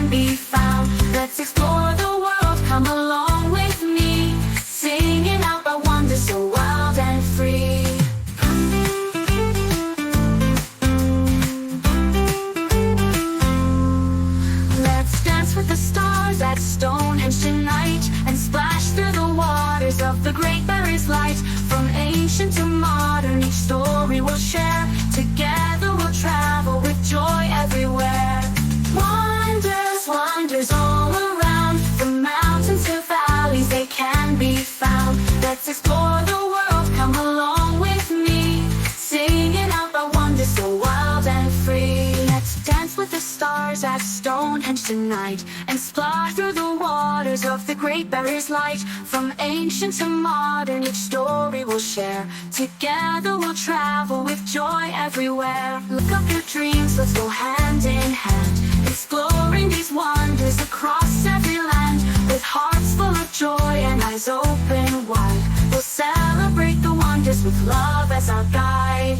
can be found. Let's explore the world, come along with me, singing out our wonders so wild and free. Let's dance with the stars at Stonehenge tonight, and splash through the waters of the Great Barrier's light. From ancient to modern, each story we'll share. Together we'll travel with joy everywhere. Wonders, wonders all around, from mountains to valleys they can be found. Let's explore the world, come along with me, singing out our wonders so wild and free. Let's dance with the stars at Stonehenge tonight, and splash through the waters of the Great Barrier's light. From ancient to modern, each story we'll share. Together we'll travel with joy everywhere. Look up your dreams, let's go hand in hand, exploring these wonders across every land. With hearts full of joy and eyes open wide, we'll celebrate the wonders with love as our guide.